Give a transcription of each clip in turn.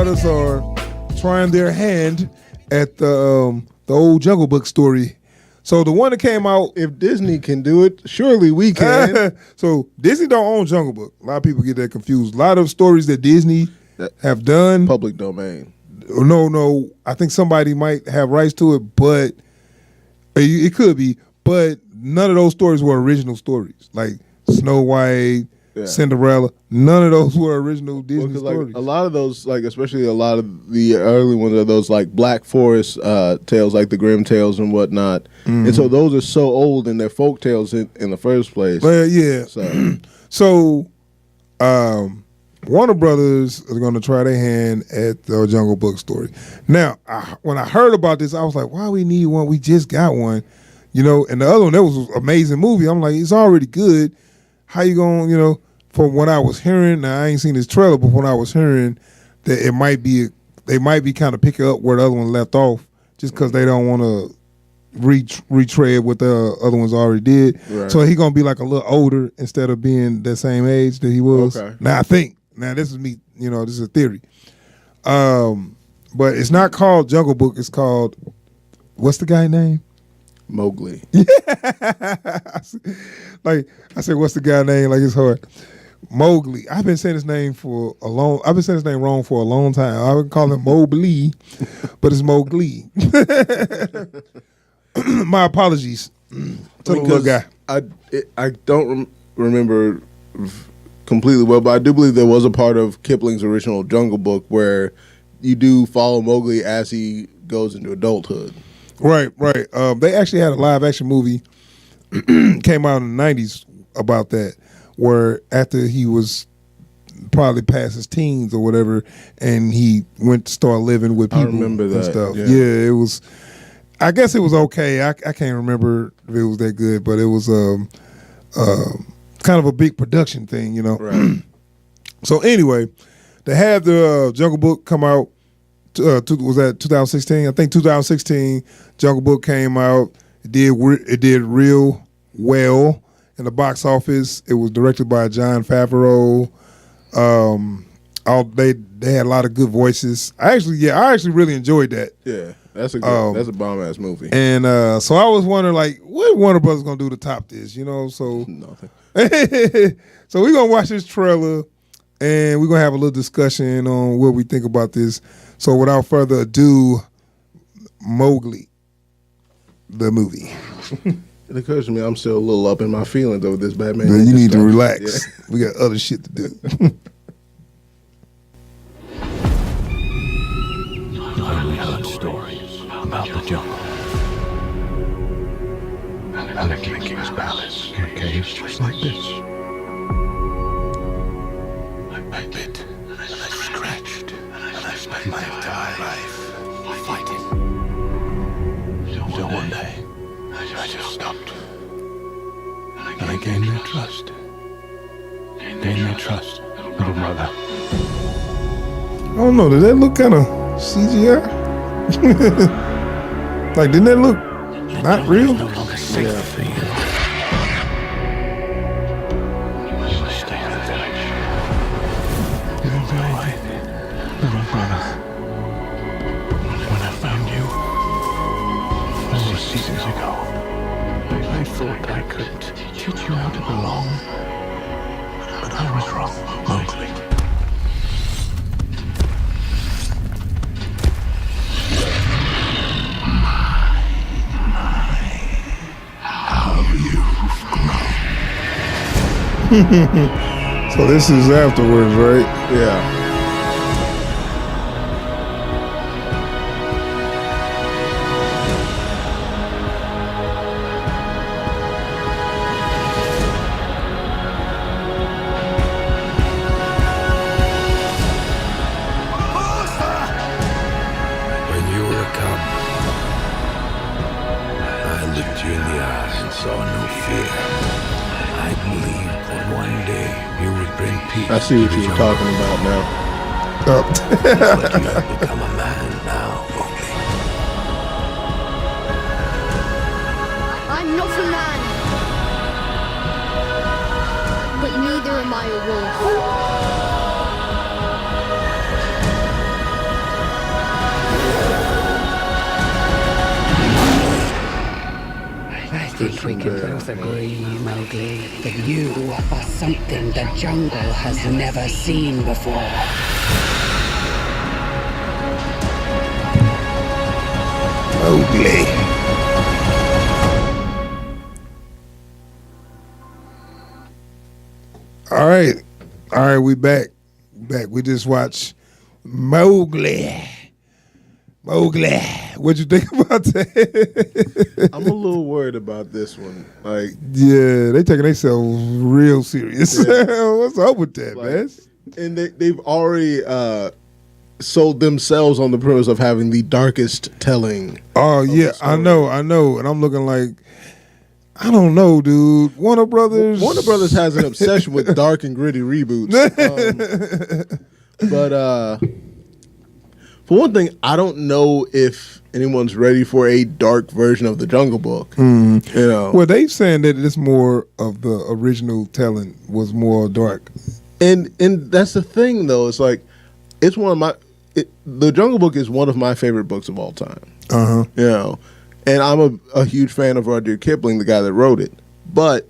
Brothers are trying their hand at the old Jungle Book story. So the one that came out, if Disney can do it, surely we can. So Disney don't own Jungle Book. A lot of people get that confused. A lot of stories that Disney have done, public domain. No, I think somebody might have rights to it, but it could be. But none of those stories were original stories, like Snow White, Cinderella. None of those were original Disney stories. Like, a lot of those, like especially a lot of the early ones are those like Black Forest tales, like the Grimm tales and whatnot. Mm-hmm. And so those are so old and they're folk tales in the first place. Well, yeah. So Warner Brothers is going to try their hand at the Jungle Book story. Now, when I heard about this, I was like, why we need one? We just got one. You know, and the other one, that was an amazing movie. I'm like, it's already good. How you going, you know, from what I was hearing, now I ain't seen this trailer, but when I was hearing that they might be kind of picking up where the other one left off just because they don't want to retread what the other ones already did. Right. So he going to be like a little older instead of being the same age that he was. Okay. Now, I think, this is me, you know, this is a theory. But it's not called Jungle Book. It's called, what's the guy's name? Mowgli. Yeah. Like I said, what's the guy's name? Like it's hard. Mowgli. I've been saying his name wrong for a long time. I've been calling him Mowgli, but it's Mowgli. My apologies to the little guy. I don't remember completely well, but I do believe there was a part of Kipling's original Jungle Book where you do follow Mowgli as he goes into adulthood. Right. They actually had a live action movie came out in the 90s about that, where after he was probably past his teens or whatever, and he went to start living with people. I remember that. And stuff. Yeah, it was. I guess it was okay. I can't remember if it was that good, but it was kind of a big production thing, you know. Right. So anyway, they had the Jungle Book come out. Was that 2016? I think 2016 Jungle Book came out. It did real well in the box office. It was directed by Jon Favreau. They had a lot of good voices. I actually really enjoyed that. Yeah, that's a bomb ass movie. And so I was wondering, like, what Warner Brothers gonna do to top this? You know, so nothing. So we're gonna watch this trailer and we're gonna have a little discussion on what we think about this. So without further ado, Mowgli, the movie. It occurs to me I'm still a little up in my feelings over this Batman. Man, you need to relax. Yeah. We got other shit to do. I only heard stories about the jungle. And the king's palace in a cave just like this. I bit, and I scratched, and I spent my entire life fighting. So one day, I just stopped. And I gained their trust. Little brother. I don't know, did that look kind of CGI? Like, didn't that look not real? No longer safe for you. You must stay in the village. You will be alright, little brother. When I found you, all those seasons ago, I thought I could teach you how to belong. But I was wrong, Mowgli. So this is afterwards, right? Yeah. When you were a cub, I looked you in the eyes and saw no fear. I believed that one day you would bring peace. I see what you were talking about now. It's like you have become a man now, Mowgli. I'm not a man, but neither am I a wolf. think we can both agree, Mowgli, that you are something the jungle has never seen before. Mowgli. All right, we back. We just watched Mowgli. What'd you think about that? I'm a little worried about this one. Like, yeah, they taking themselves real serious. Yeah. What's up with that, like, man? and they've already sold themselves on the premise of having the darkest telling. Oh yeah, I know, and I'm looking like, I don't know, dude. Warner Brothers has an obsession with dark and gritty reboots. But for one thing, I don't know if anyone's ready for a dark version of the Jungle Book. You know, well, they saying that it's more of the original telling was more dark. and that's the thing, though. It's like it's one of my. The Jungle Book is one of my favorite books of all time. You know, and I'm a huge fan of Rudyard Kipling, the guy that wrote it. But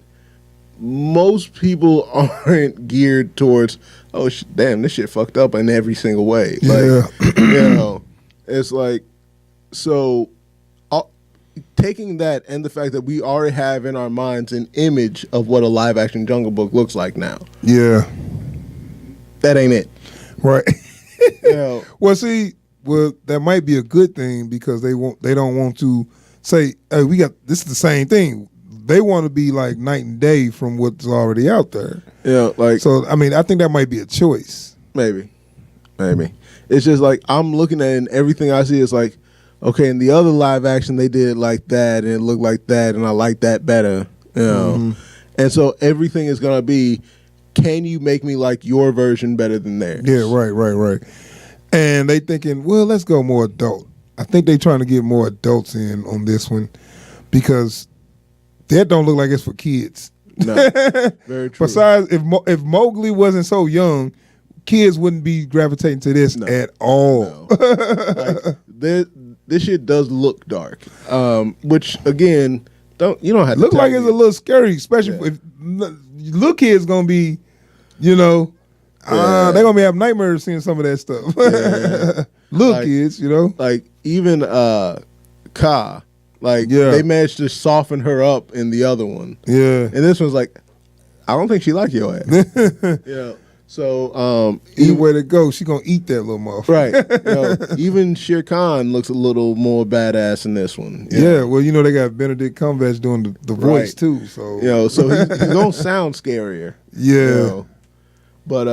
most people aren't geared towards, oh, damn, this shit fucked up in every single way. Like, you know, it's like, so taking that and the fact that we already have in our minds an image of what a live action Jungle Book looks like now. Yeah. That ain't it. Right. You know, Well, see, that might be a good thing because they don't want to say, hey, this is the same thing. They want to be like night and day from what's already out there. yeah, like, So, I mean, I think that might be a choice. maybe. It's just like I'm looking at it and everything I see is like, okay, in the other live action they did it like that and it looked like that and I like that better, you know. And so everything is gonna be, can you make me like your version better than theirs? Yeah, right. And they thinking, well, let's go more adult. I think they trying to get more adults in on this one because that don't look like it's for kids. No, very true. Besides, if Mowgli wasn't so young, kids wouldn't be gravitating to this at all. No. Like, this shit does look dark, which again, you don't have to Look tell like it's me. a little scary, especially if little kids gonna be, you know, they're gonna be having nightmares seeing some of that stuff. Little Like, kids, you know. Like even Ka, like they managed to soften her up in the other one. Yeah. And this one's like, I don't think she like your ass. Yeah. So either way to go, she gonna eat that little motherfucker. right. You know, even Shere Khan looks a little more badass in this one. Yeah, well, you know they got Benedict Cumberbatch doing the voice Right. too, so You know, so he's gonna sound scarier. yeah. You know? But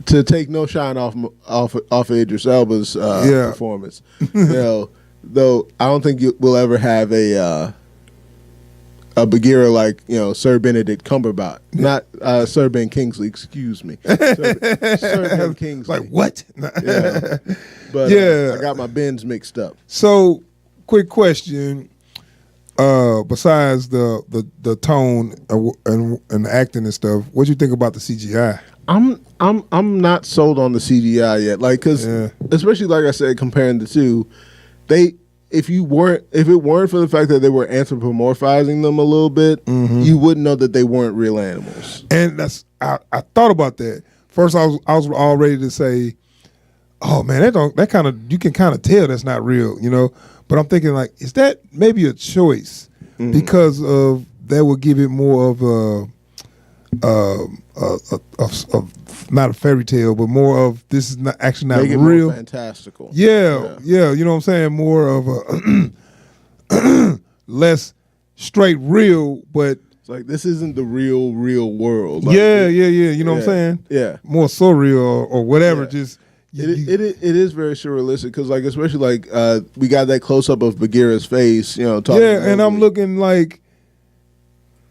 to take no shine off of Idris Elba's performance, you know, though I don't think we'll ever have a Bagheera like, you know, Sir Benedict Cumberbatch, not Sir Ben Kingsley. Excuse me, Sir Ben Kingsley. Like what? Yeah. But Yeah. I got my bins mixed up. So, quick question. Besides the tone and the acting and stuff, what do you think about the CGI? I'm not sold on the CGI yet. Like, cause especially like I said, comparing the two, if it weren't for the fact that they were anthropomorphizing them a little bit, you wouldn't know that they weren't real animals. And I thought about that. First, I was all ready to say, oh man, that kind of, you can kind of tell that's not real, you know. But I'm thinking like, is that maybe a choice because of that would give it more of not a fairy tale, but more of this is not actually not Make it real, more fantastical. Yeah, you know what I'm saying, more of a less straight real, but it's like this isn't the real world. Like, yeah, you know what I'm saying, more surreal or whatever, just. It is very surrealistic because, like, especially like we got that close up of Bagheera's face, you know. Talking and I'm looking like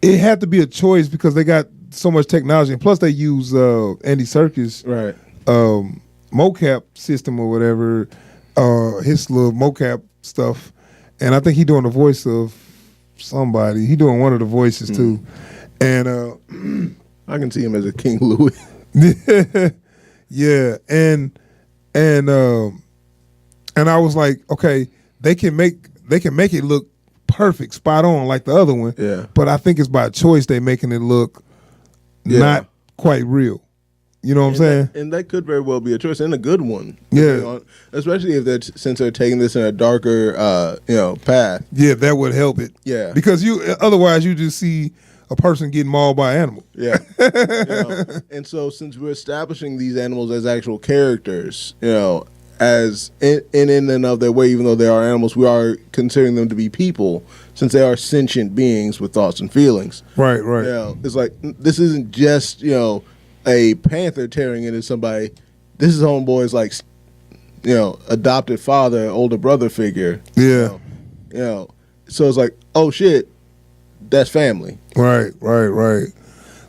it had to be a choice because they got so much technology, and plus they use Andy Serkis, right, mocap system or whatever, his little mocap stuff, and I think he doing the voice of somebody. He doing one of the voices too, and I can see him as a King Louis. Yeah, and I was like, okay, they can make it look perfect, spot on like the other one. Yeah. But I think it's by choice they making it look not quite real. You know what I'm saying? And that could very well be a choice and a good one. Yeah. Especially if since they're taking this in a darker, path. Yeah, that would help it. Yeah. Because otherwise you just see a person getting mauled by an animal. Yeah. And so since we're establishing these animals as actual characters, as in and of their way, even though they are animals, we are considering them to be people since they are sentient beings with thoughts and feelings. Right. It's like this isn't just, a panther tearing into somebody. This is homeboy's like, adopted father, older brother figure. Yeah. So it's like, oh shit, that's family. Right.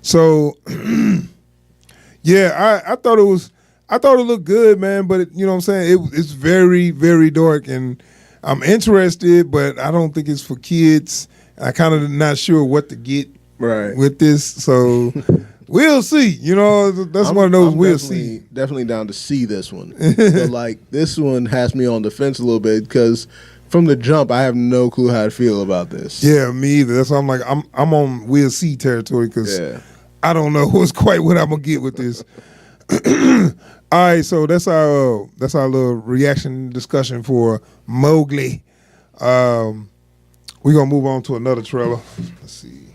So, yeah, I thought it looked good, man. But you know what I'm saying? It's very, very dark, and I'm interested, but I don't think it's for kids. I kind of not sure what to get with this. So we'll see. That's one of those we'll see. Definitely down to see this one. But like this one has me on the fence a little bit because from the jump, I have no clue how to feel about this. Yeah, me either. That's why I'm like, I'm on we'll see territory because I don't know what's quite what I'm gonna get with this. All right, so that's our little reaction discussion for Mowgli. We're gonna move on to another trailer. Let's see.